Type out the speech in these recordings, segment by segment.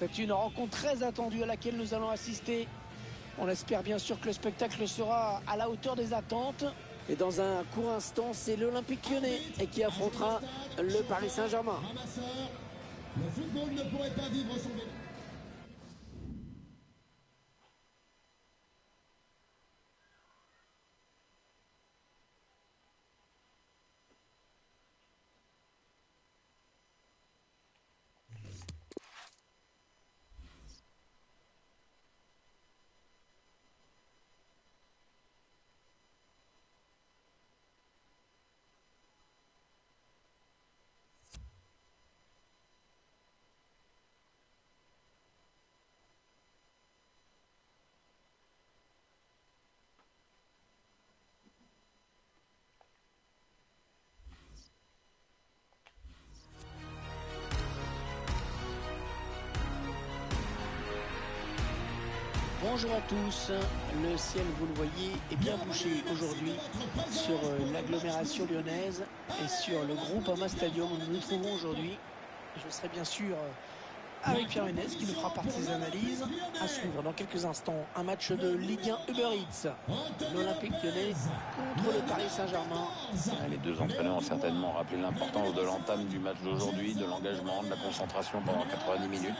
C'est une rencontre très attendue à laquelle nous allons assister. On espère bien sûr que le spectacle sera à la hauteur des attentes. Et dans un court instant, c'est l'Olympique Lyonnais qui affrontera le Paris Saint-Germain. Le football ne pourrait pas vivre son vélo. Bonjour à tous, le ciel, vous le voyez, est bien bouché aujourd'hui sur l'agglomération lyonnaise et sur le Groupama Stadium où nous nous trouvons aujourd'hui. Je serai bien sûr avec Pierre Ménez qui nous fera part de ses analyses. À suivre dans quelques instants un match de Ligue 1 Uber Eats. L'Olympique Lyonnais contre le Paris Saint-Germain. Les deux entraîneurs ont certainement rappelé l'importance de l'entame du match d'aujourd'hui, de l'engagement, de la concentration pendant 90 minutes.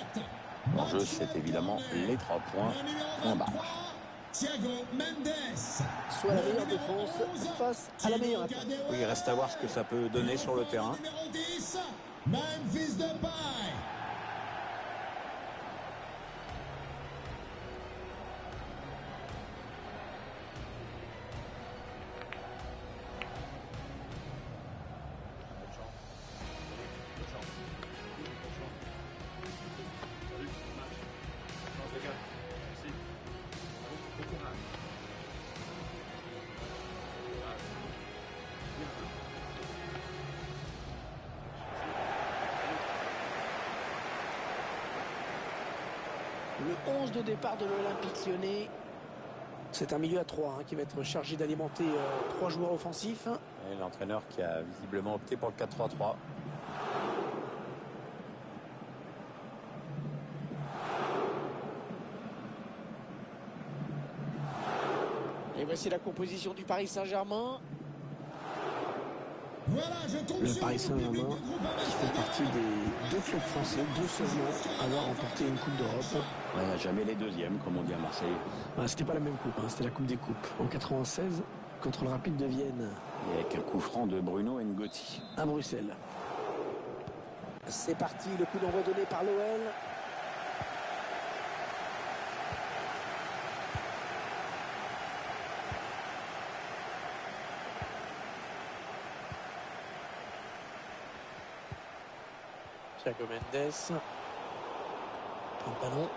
L'enjeu, c'est évidemment les 3 points en barre. Thiago Mendes. Soit la meilleure défense face à la meilleure attaque. Oui, il reste à voir ce que ça peut donner sur le terrain. Numéro 10, Memphis Depay. Le 11 de départ de l'Olympique Lyonnais. C'est un milieu à 3 qui va être chargé d'alimenter 3 joueurs offensifs. Et l'entraîneur qui a visiblement opté pour le 4-3-3. Et voici la composition du Paris Saint-Germain. Voilà, je tombe Le sur Paris vous, Saint-Germain public du Groupama qui fait partie des 2 clubs français, 2 seulement, à avoir remporté une Coupe d'Europe. Ouais, jamais les deuxièmes, comme on dit à Marseille. C'était pas la même coupe, c'était la Coupe des Coupes. En 96, contre le Rapide de Vienne, Et avec un coup franc de Bruno Ngoti. à Bruxelles. C'est parti, le coup d'envoi donné par l'OL. Thiago Mendes. Prend le ballon.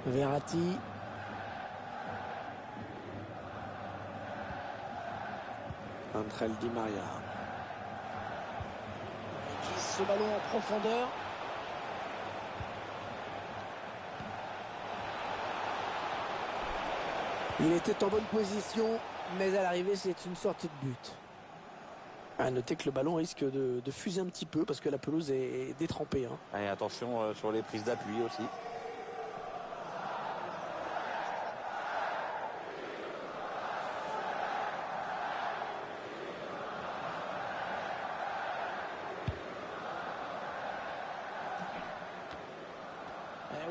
Verratti. Angel Di Maria. Il glisse ce ballon en profondeur. Il était en bonne position, mais à l'arrivée, c'est une sortie de but. À noter que le ballon risque de fuser un petit peu parce que la pelouse est détrempée. Et attention sur les prises d'appui aussi.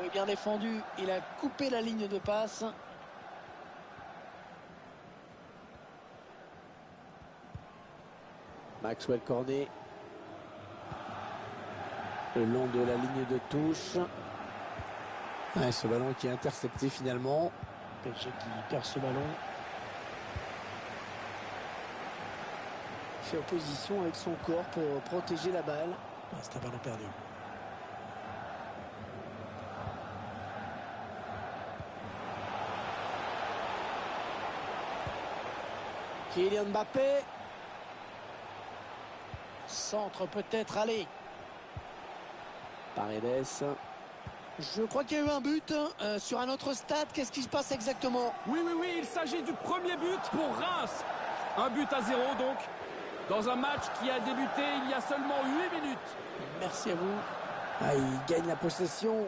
Oui, bien défendu. Il a coupé la ligne de passe. Maxwell Cornet. Le long de la ligne de touche. Ce ballon qui est intercepté finalement. PSG qui perd ce ballon. Il fait opposition avec son corps pour protéger la balle. C'est un ballon perdu. Kylian Mbappé. Centre peut-être, allez. Paredes. Je crois qu'il y a eu un but sur un autre stade. Qu'est-ce qui se passe exactement? Oui, il s'agit du premier but pour Reims. Un but à 0 donc, dans un match qui a débuté il y a seulement 8 minutes. Merci à vous. Ah, il gagne la possession.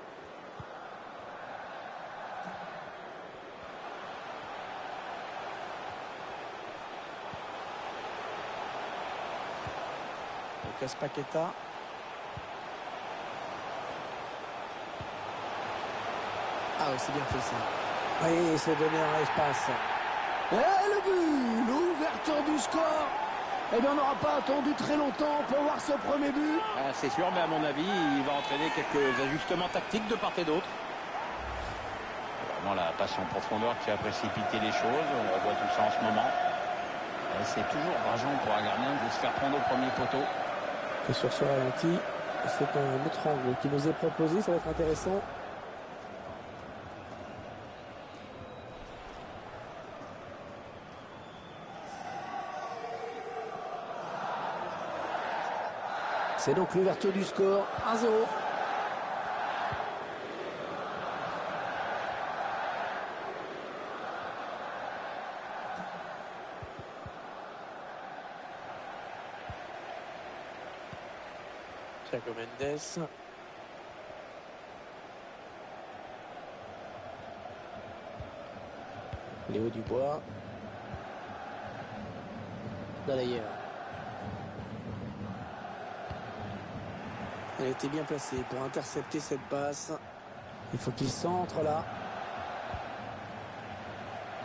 Lucas Paqueta. Ah oui, c'est bien fait ça. Oui, c'est donné un espace. Et le but, l'ouverture du score. Eh bien, on n'aura pas attendu très longtemps pour voir ce premier but. C'est sûr, mais à mon avis, il va entraîner quelques ajustements tactiques de part et d'autre. Vraiment la passe en profondeur qui a précipité les choses. On voit tout ça en ce moment. Et c'est toujours rageant pour un gardien de se faire prendre au premier poteau. Et sur ce ralenti, c'est un autre angle qui nous est proposé. Ça va être intéressant. C'est donc l'ouverture du score, 1-0. Thiago Mendes. Léo Dubois. D'ailleurs. Elle était bien placée pour intercepter cette passe. Il faut qu'il centre là.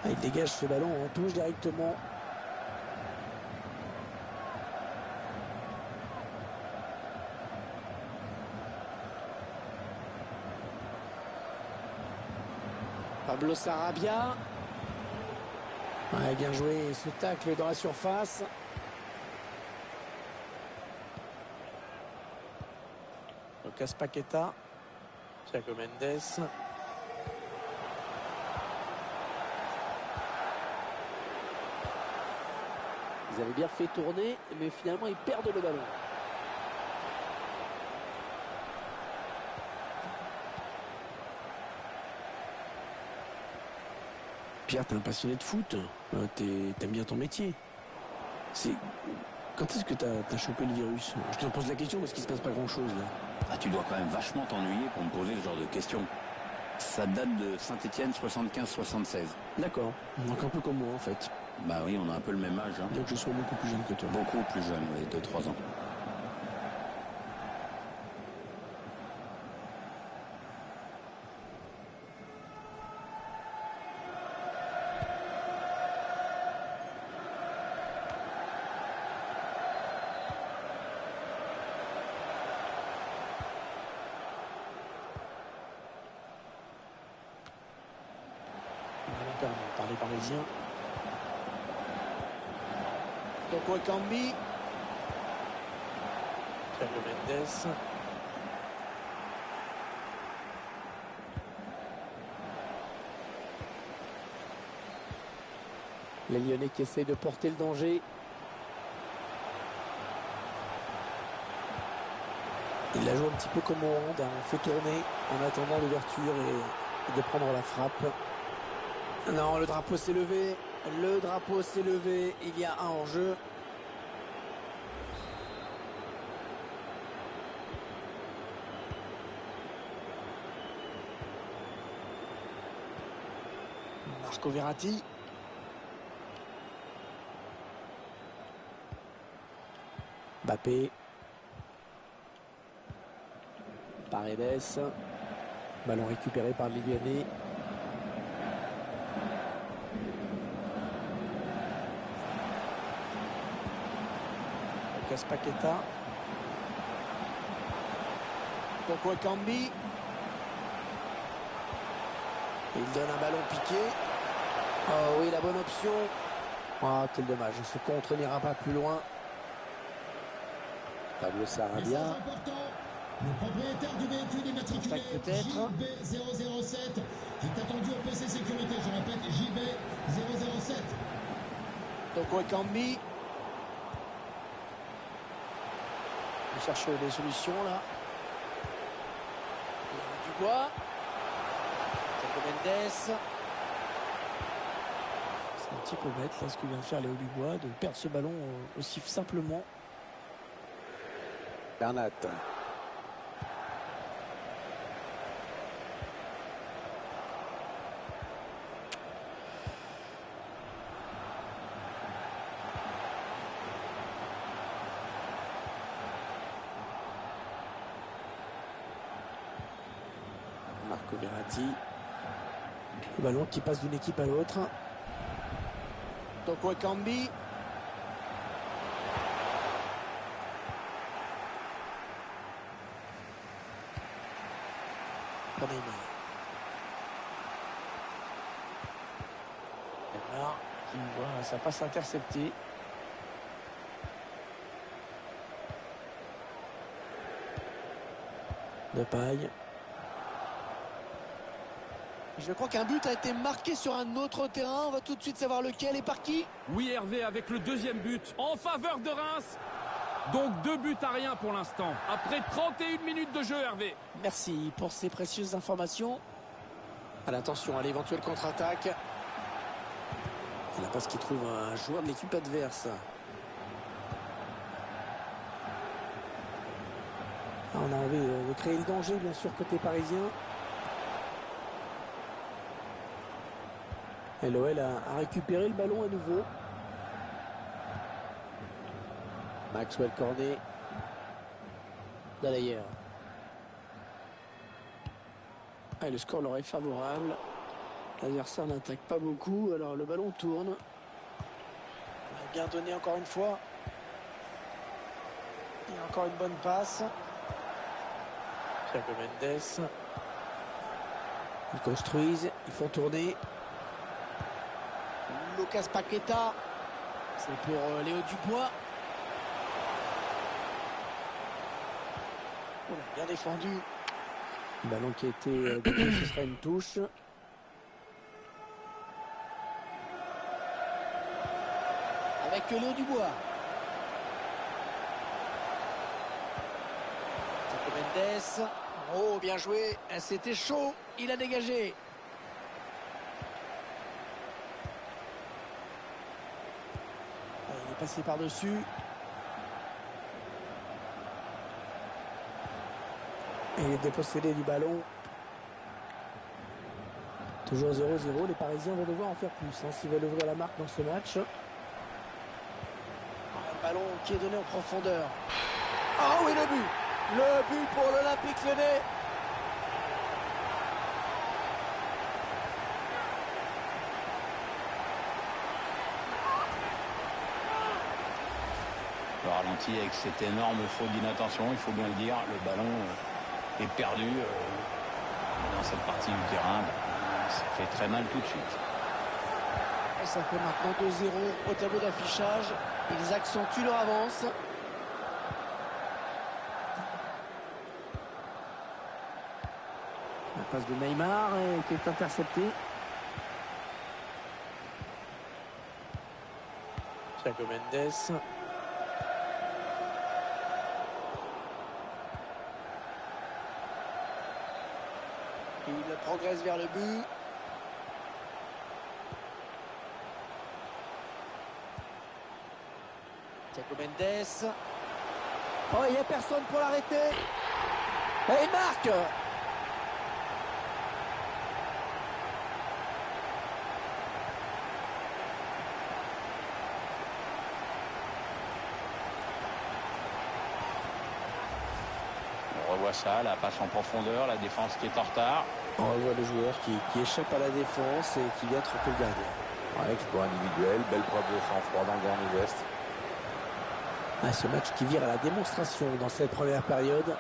Ah, il dégage ce ballon, on touche directement. Pablo Sarabia. Ouais, bien joué, ce tacle dans la surface. Lucas Paqueta, Thiago Mendes. Ils avaient bien fait tourner, mais finalement ils perdent le ballon. Pierre, t'es un passionné de foot, t'aimes bien ton métier. Quand est-ce que t'as chopé le virus? Je te pose la question parce qu'il se passe pas grand-chose là. Ah, tu dois quand même vachement t'ennuyer pour me poser ce genre de questions. Ça date de Saint-Étienne 75-76. D'accord, donc un peu comme moi en fait. Bah oui, on a un peu le même âge. Hein. Bien que je sois beaucoup plus jeune que toi. Beaucoup plus jeune, oui, de 3 ans. Par les Parisiens. Toko Ekambi. Thiago Mendes. Les Lyonnais qui essayent de porter le danger. Il la joue un petit peu comme au hand. On fait tourner en attendant l'ouverture et de prendre la frappe. Non, le drapeau s'est levé. Le drapeau s'est levé. Il y a un hors-jeu. Marco Verratti. Mbappé. Paredes. Ballon récupéré par les Lyonnais. Lucas Paqueta. Toko Ekambi. Il donne un ballon piqué. Oh oui, la bonne option. Ah, quel dommage. Ce contre n'ira pas plus loin. Pablo Sarabia. Le propriétaire du véhicule immatriculé JB007 qui est attendu au PC Sécurité. Je répète, JB007. Toko Ekambi. Il cherche des solutions là. Dubois. Thiago Mendes. C'est un petit peu bête là ce que vient de faire Léo Dubois, de perdre ce ballon aussi simplement. Bernat. Marco Verratti. Le ballon qui passe d'une équipe à l'autre. Toko Ekambi. Neymar qui voit sa passe interceptée. Depay. Je crois qu'un but a été marqué sur un autre terrain. On va tout de suite savoir lequel et par qui. Oui, Hervé, avec le deuxième but en faveur de Reims. Donc 2 buts à rien pour l'instant. Après 31 minutes de jeu, Hervé. Merci pour ces précieuses informations. À l'attention à l'éventuelle contre-attaque. Et la passe qui trouve un joueur de l'équipe adverse. On a envie de créer le danger, bien sûr, côté parisien. Et l'OL a récupéré le ballon à nouveau. Maxwell Cornet. D'ailleurs. Ah, le score leur est favorable. L'adversaire n'attaque pas beaucoup, alors le ballon tourne. On a bien donné encore une fois. Il y a encore une bonne passe. Thiago Mendes. Ils construisent, ils font tourner. Lucas Paqueta. C'est pour Léo Dubois. On a bien défendu. Le ballon qui a été donné, ce sera une touche. Avec Léo Dubois. Thiago Mendes. Oh, bien joué. C'était chaud. Il a dégagé. Il est passé par-dessus. Et il est dépossédé du ballon. Toujours 0-0. Les Parisiens vont devoir en faire plus s'ils veulent ouvrir la marque dans ce match. Un ballon qui est donné en profondeur. Ah oui, le but. Le but pour l'Olympique Lyonnais. Le ralenti avec cette énorme faute d'inattention, il faut bien le dire. Le ballon est perdu dans cette partie du terrain. Ça fait très mal tout de suite. Et ça fait maintenant 2-0 au tableau d'affichage. Ils accentuent leur avance. La passe de Neymar qui est interceptée. Thiago Mendes. Il progresse vers le but. Thiago Mendes. Oh, il n'y a personne pour l'arrêter. Et il marque. On revoit ça, la passe en profondeur, la défense qui est en retard. On revoit le joueur qui échappe à la défense et qui vient tromper le gardien. Ouais, exploit individuel, belle preuve de sang-froid dans le dernier geste. Ah, ce match qui vire à la démonstration dans cette première période.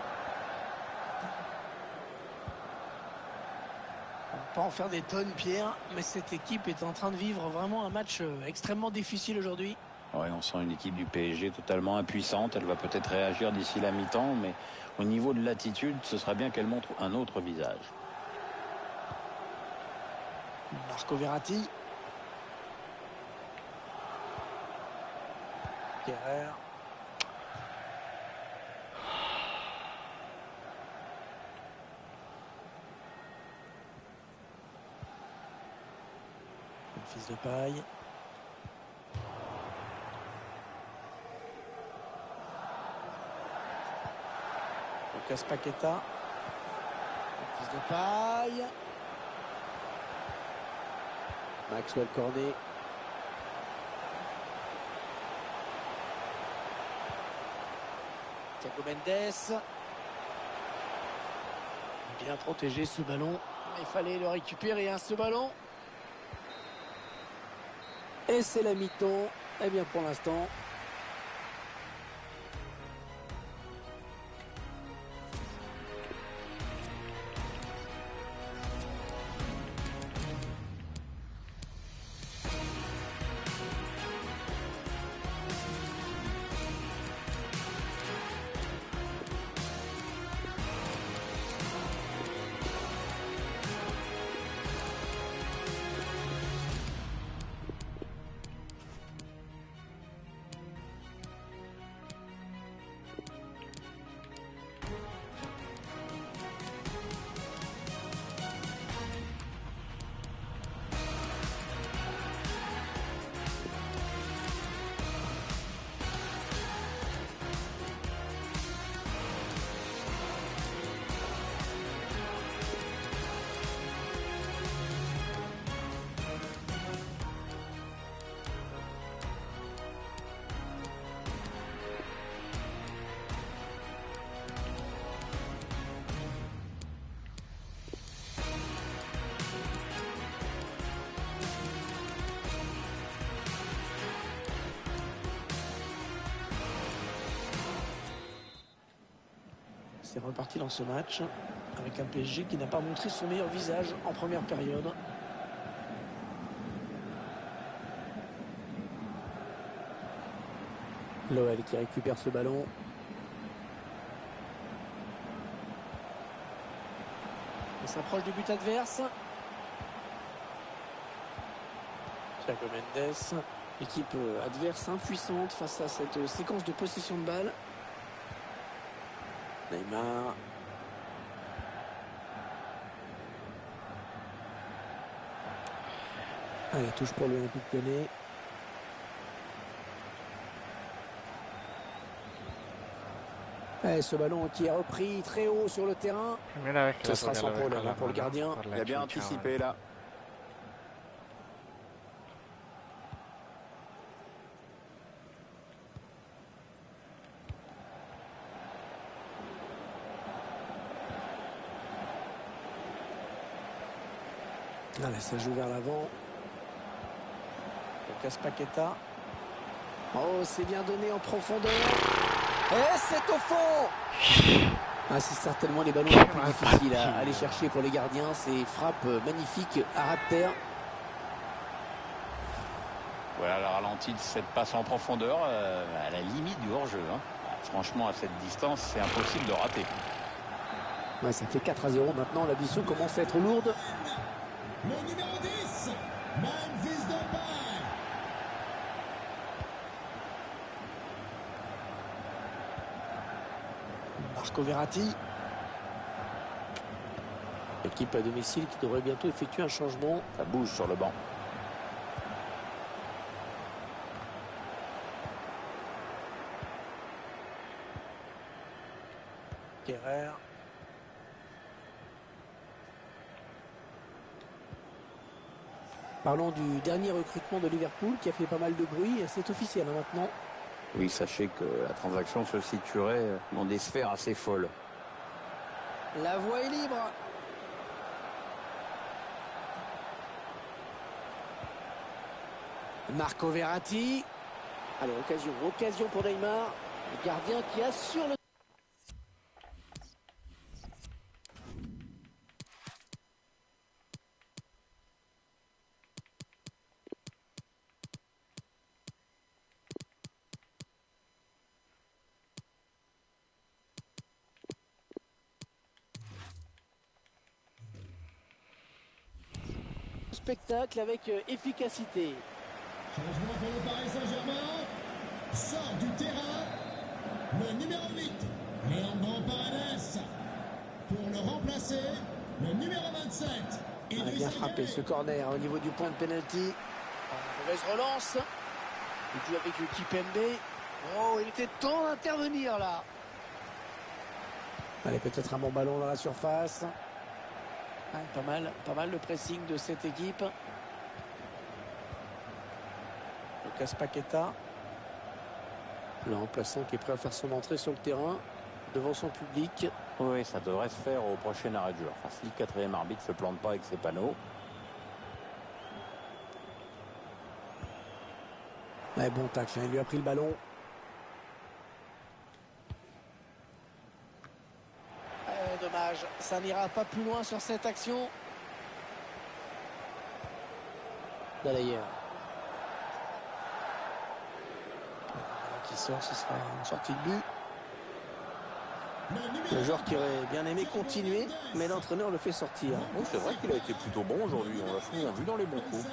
On ne va pas en faire des tonnes, Pierre, mais cette équipe est en train de vivre vraiment un match extrêmement difficile aujourd'hui. Ouais, on sent une équipe du PSG totalement impuissante. Elle va peut-être réagir d'ici la mi-temps, mais au niveau de l'attitude, ce sera bien qu'elle montre un autre visage. Marco Verratti. Kerrer. Fils de paille. Lucas Paqueta. Fils de paille. Maxwell Cornet. Thiago Mendes. Bien protégé ce ballon. Il fallait le récupérer, hein, ce ballon. Et c'est la mi-temps. Eh bien, pour l'instant, c'est reparti dans ce match avec un PSG qui n'a pas montré son meilleur visage en première période. L'OL qui récupère ce ballon. On s'approche du but adverse. Thiago Mendes. Équipe adverse impuissante face à cette séquence de possession de balle. Neymar. Allez, touche pour l'Olympique Lyonnais. Et ce ballon qui est repris très haut sur le terrain. Ce sera sans problème pour le gardien. Il a bien anticipé là. Allez, ça joue vers l'avant. Lucas Paqueta. Oh, c'est bien donné en profondeur. Et c'est au fond. Ah, c'est certainement les ballons les plus difficiles à aller chercher pour les gardiens. Ces frappes magnifiques à ras de terre. Voilà le ralenti de cette passe en profondeur à la limite du hors-jeu. Hein. Franchement, à cette distance, c'est impossible de rater. Ouais, ça fait 4-0 maintenant. La mission commence à être lourde. Le numéro 10, Memphis Depay. Marco Verratti. Équipe à domicile qui devrait bientôt effectuer un changement. Ça bouge sur le banc. Kerrer. Parlons du dernier recrutement de Liverpool qui a fait pas mal de bruit. C'est officiel hein, maintenant. Oui, sachez que la transaction se situerait dans des sphères assez folles. La voie est libre. Marco Verratti. Allez, occasion pour Neymar. Le gardien qui assure le... spectacle avec efficacité. Changement pour le Paris Saint-Germain. Sort du terrain le numéro 8, Leandro Paredes. Pour le remplacer, le numéro 27. Il a bien frappé ce corner au niveau du point de pénalty. Mauvaise relance. Il joue avec Kipembe. Oh, il était temps d'intervenir là. Allez, peut-être un bon ballon dans la surface. Ouais, pas mal le pressing de cette équipe. Lucas Paqueta. Le remplaçant qui est prêt à faire son entrée sur le terrain devant son public. Oui, ça devrait se faire au prochain arrêt de jeu. Enfin, si le quatrième arbitre ne se plante pas avec ses panneaux. Ouais, bon tacle, il lui a pris le ballon. Dommage, ça n'ira pas plus loin sur cette action. D'ailleurs. Qui sort, ce sera une sortie de but. Le joueur qui aurait bien aimé continuer, mais l'entraîneur le fait sortir. Oui, c'est vrai qu'il a été plutôt bon aujourd'hui. On l'a souvent vu dans les bons coups.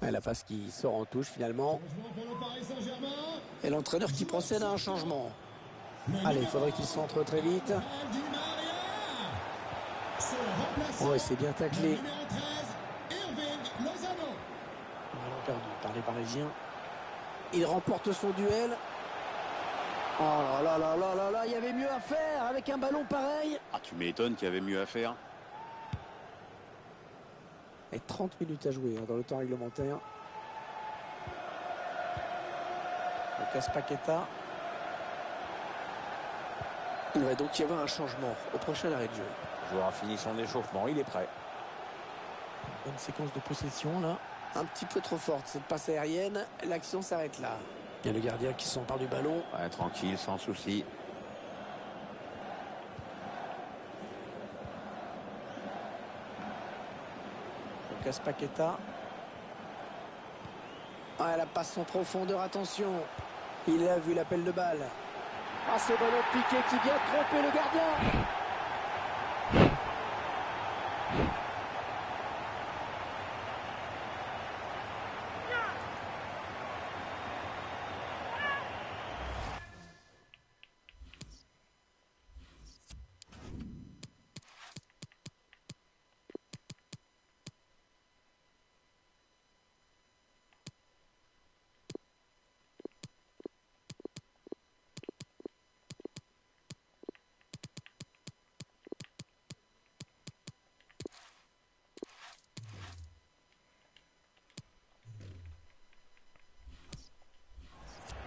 Ouais, la face qui sort en touche finalement. Et l'entraîneur qui procède à un changement. Allez, il faudrait qu'il centre très vite. Oh, et c'est bien taclé. Ballon perdu par les Parisiens. Il remporte son duel. Oh là là là là là, il y avait mieux à faire avec un ballon pareil. Ah, tu m'étonnes qu'il y avait mieux à faire. Et 30 minutes à jouer dans le temps réglementaire. Lucas Paqueta. Il va donc y avoir un changement au prochain arrêt de jeu. Le joueur a fini son échauffement, il est prêt. Bonne séquence de possession là. Un petit peu trop forte cette passe aérienne. L'action s'arrête là. Il y a le gardien qui s'empare du ballon. Ouais, tranquille, sans souci. Lucas Paqueta. Ah, la passe en profondeur, attention. Il a vu l'appel de balle. Ah, ce ballon piqué qui vient tromper le gardien.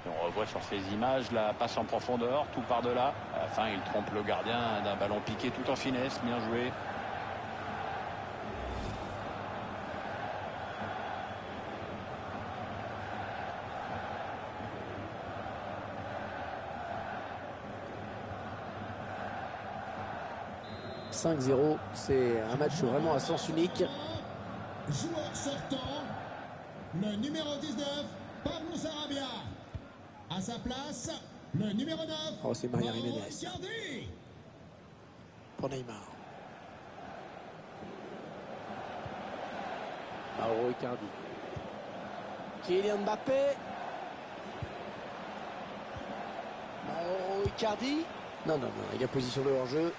On revoit sur ces images la passe en profondeur, tout par-delà. À la fin, il trompe le gardien d'un ballon piqué tout en finesse. Bien joué. « 5-0, c'est un match vraiment à sens unique. » Joueur sortant, le numéro 19, Pablo Sarabia. À sa place, le numéro 9. Oh, c'est Maria Jiménez. Pour Neymar. Mauro Icardi. Kylian Mbappé. Mauro Icardi. Non, il a position de hors-jeu.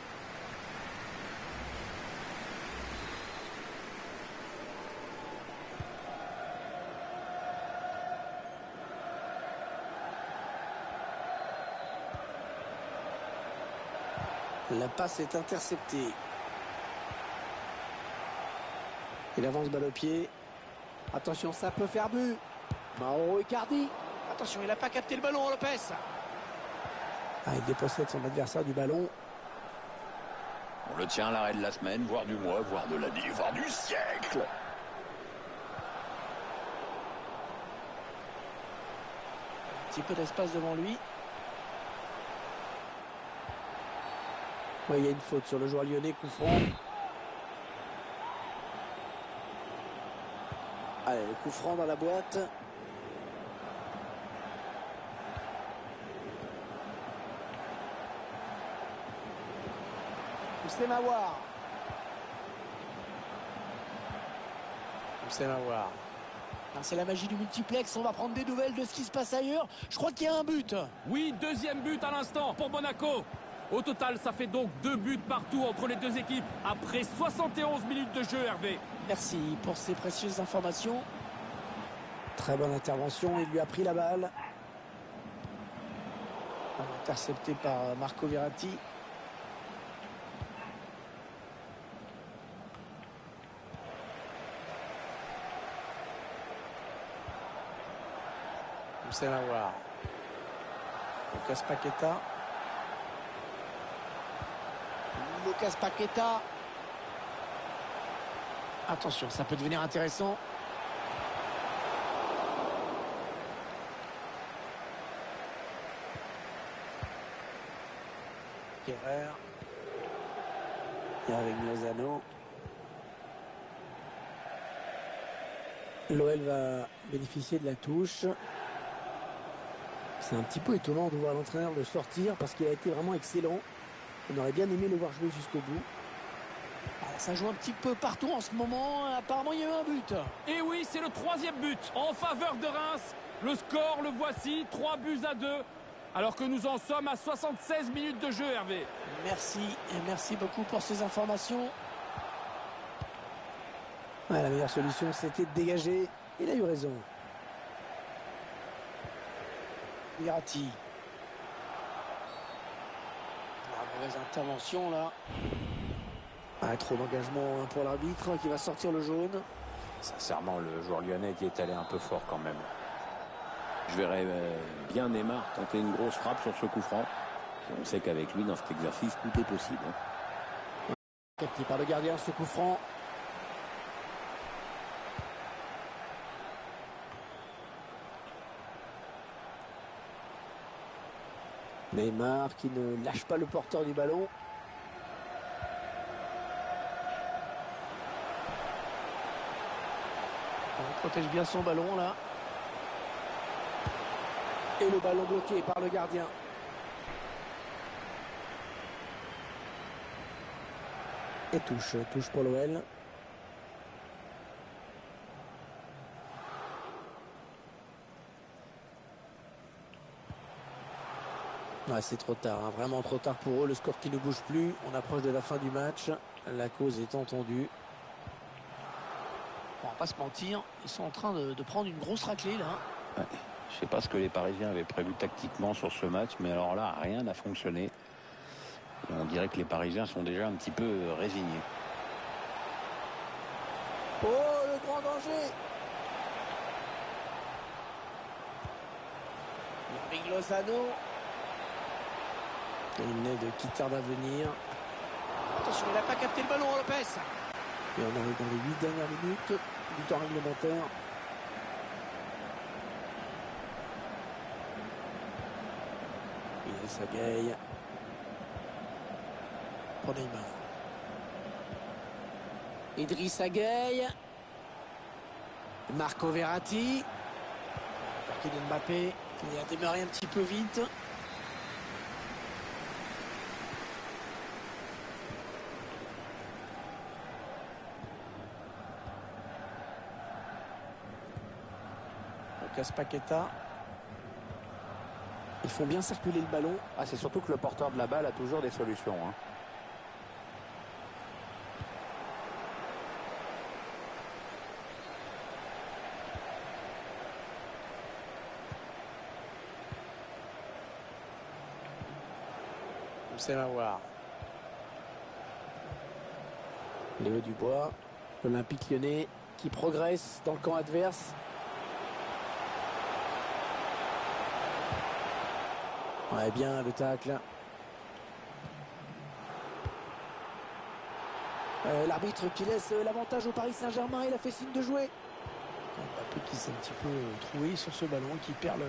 La passe est interceptée. Il avance balle au pied. Attention, ça peut faire but. Mauro Icardi. Attention, il n'a pas capté le ballon, Lopez. Ah, il dépossède son adversaire du ballon. On le tient à l'arrêt de la semaine, voire du mois, voire de l'année, voire du siècle. Un petit peu d'espace devant lui. Ouais, il y a une faute sur le joueur lyonnais, coup franc. Allez, le coup franc dans la boîte. Houssem Aouar. Houssem Aouar. C'est la magie du multiplex. On va prendre des nouvelles de ce qui se passe ailleurs. Je crois qu'il y a un but. Oui, deuxième but à l'instant pour Monaco. Au total, ça fait donc 2 buts partout entre les deux équipes après 71 minutes de jeu, Hervé. Merci pour ces précieuses informations. Très bonne intervention. Il lui a pris la balle. Intercepté par Marco Verratti. Houssem Aouar. Lucas Paqueta. Lucas Paqueta. Attention, ça peut devenir intéressant. Kerrer. Et avec Lozano. L'OL va bénéficier de la touche. C'est un petit peu étonnant de voir l'entraîneur le sortir parce qu'il a été vraiment excellent. On aurait bien aimé le voir jouer jusqu'au bout. Alors, ça joue un petit peu partout en ce moment. Apparemment, il y a eu un but. Et oui, c'est le 3e but en faveur de Reims. Le score, le voici, 3-2. Alors que nous en sommes à 76 minutes de jeu, Hervé. Merci et merci beaucoup pour ces informations. Ouais, la meilleure solution, c'était de dégager. Il a eu raison. Verratti. La mauvaise intervention là. Ah, trop d'engagement pour l'arbitre qui va sortir le jaune. Sincèrement, le joueur lyonnais qui est allé un peu fort quand même. Je verrais bien Neymar tenter une grosse frappe sur ce coup franc. Et on sait qu'avec lui, dans cet exercice, tout est possible. Capté par le gardien, ce coup franc. Neymar qui ne lâche pas le porteur du ballon. On protège bien son ballon là. Et le ballon bloqué par le gardien. Et touche pour l'OL. Ouais, c'est trop tard, hein, vraiment trop tard pour eux. Le score qui ne bouge plus. On approche de la fin du match. La cause est entendue. On va pas se mentir, ils sont en train de prendre une grosse raclée là. Ouais. Je ne sais pas ce que les Parisiens avaient prévu tactiquement sur ce match, mais alors là, rien n'a fonctionné. Et on dirait que les Parisiens sont déjà un petit peu résignés. Oh, le grand danger! Avec Lozano. Et une aide qui tarde à venir. Attention, il n'a pas capté le ballon, Lopez. Et on arrive dans les 8 dernières minutes du temps réglementaire. Idrissa Gueye. Pour Neymar. Idrissa Gueye. Marco Verratti. Kylian Mbappé. Il a démarré un petit peu vite. Lucas Paqueta. Ils font bien circuler le ballon. Ah, c'est surtout que le porteur de la balle a toujours des solutions. Hein. Houssem Aouar. Léo Dubois. L'Olympique Lyonnais qui progresse dans le camp adverse. Ouais, bien le tacle. L'arbitre qui laisse l'avantage au Paris Saint-Germain. Il a fait signe de jouer. Mbappé qui s'est un petit peu troué sur ce ballon, qui perd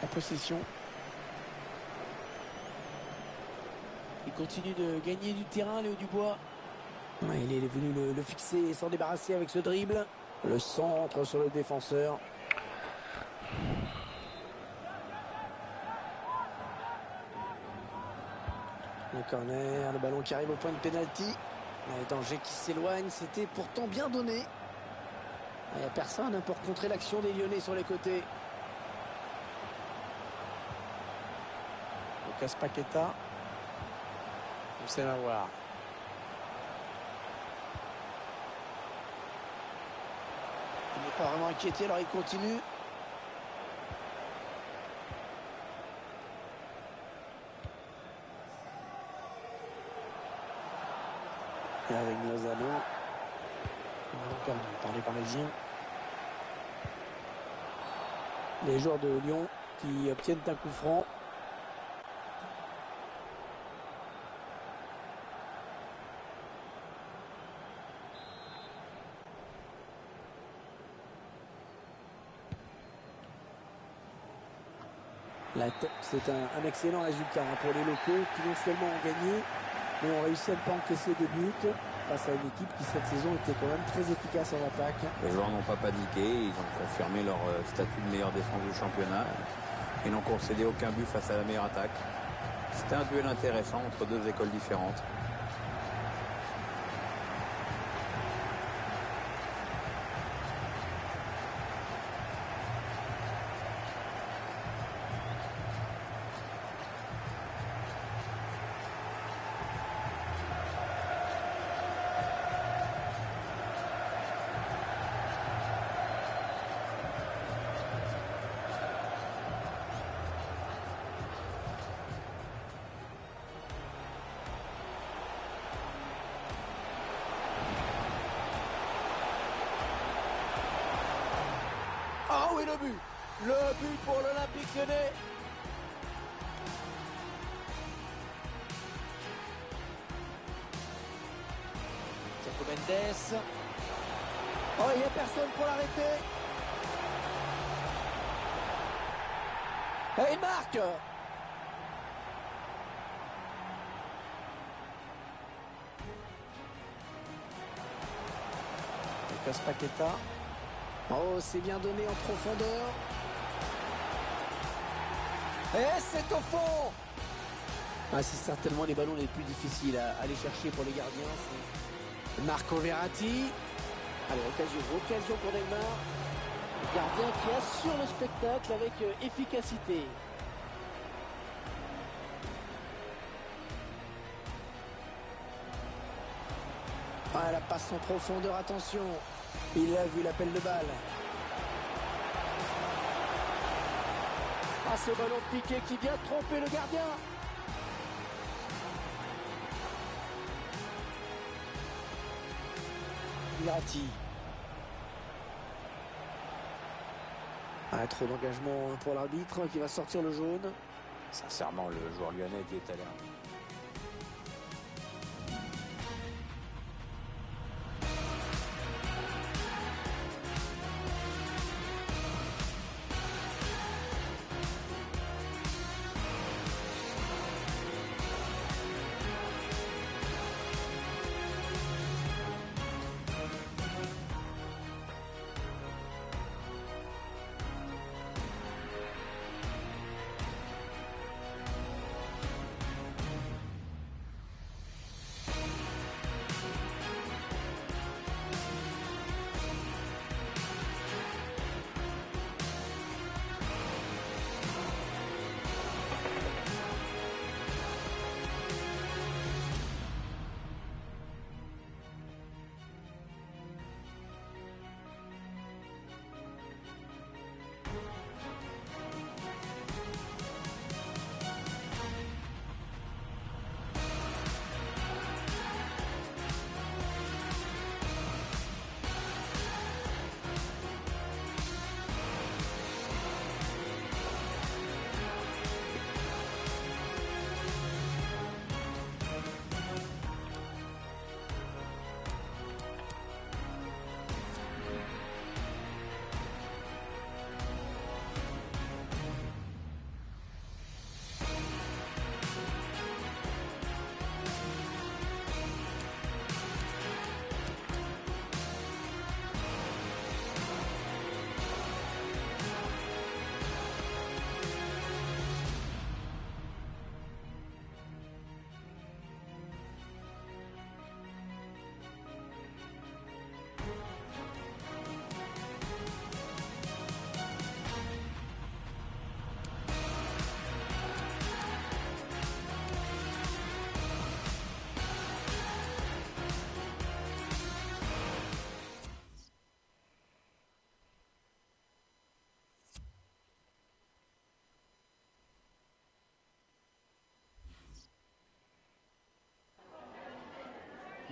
la possession. Il continue de gagner du terrain, Léo Dubois. Ouais, il est venu le fixer et s'en débarrasser avec ce dribble. Le centre sur le défenseur. Le corner, le ballon qui arrive au point de pénalty. Les dangers qui s'éloignent, c'était pourtant bien donné. Il n'y a personne pour contrer l'action des Lyonnais sur les côtés. Lucas Paqueta. On sait la voir. Il n'est pas vraiment inquiété, alors il continue. Et avec Lozano. Perdu par les Parisiens. Les joueurs de Lyon qui obtiennent un coup franc. C'est un excellent résultat pour les locaux qui non seulement ont gagné, mais ont réussi à ne pas encaisser de but face à une équipe qui cette saison était quand même très efficace en attaque. Les joueurs n'ont pas paniqué, ils ont confirmé leur statut de meilleure défense du championnat et n'ont concédé aucun but face à la meilleure attaque. C'était un duel intéressant entre deux écoles différentes. Ah oui, le but! Le but pour l'Olympique Lyonnais! Thiago Mendes. Oh, il n'y a personne pour l'arrêter. Et il marque! Lucas Paqueta. Oh, c'est bien donné en profondeur. Et c'est au fond. Ah, c'est certainement les ballons les plus difficiles à aller chercher pour les gardiens. Marco Verratti. Allez, occasion pour Neymar. Le gardien qui assure le spectacle avec efficacité. Ah, la passe en profondeur, attention. Il a vu l'appel de balle. Ah, ce ballon piqué qui vient tromper le gardien. Verratti. Ah, trop d'engagement pour l'arbitre qui va sortir le jaune. Sincèrement, le joueur lyonnais qui est allé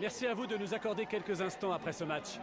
Merci à vous de nous accorder quelques instants après ce match.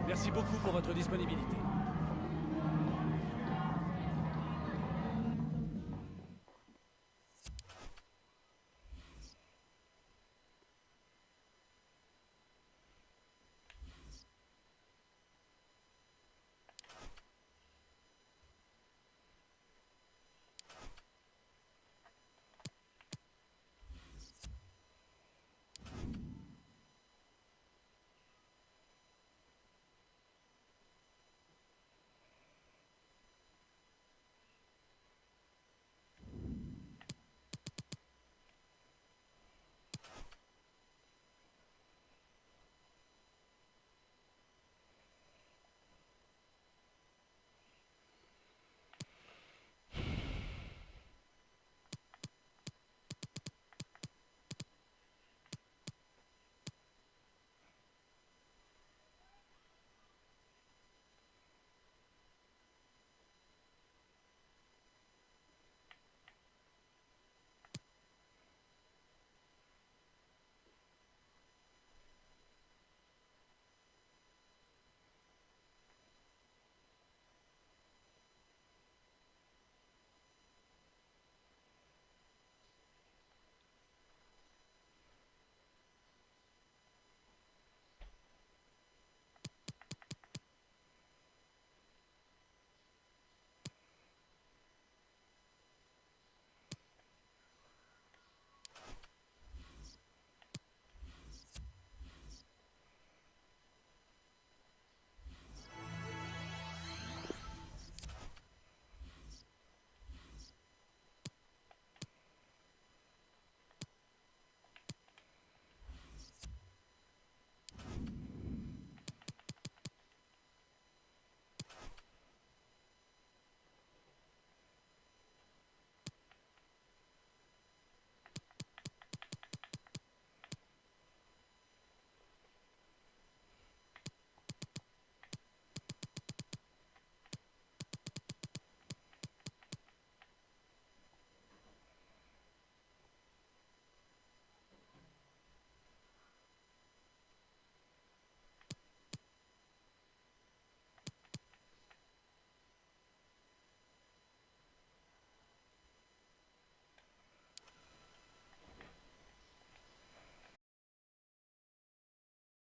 Merci beaucoup pour votre disponibilité.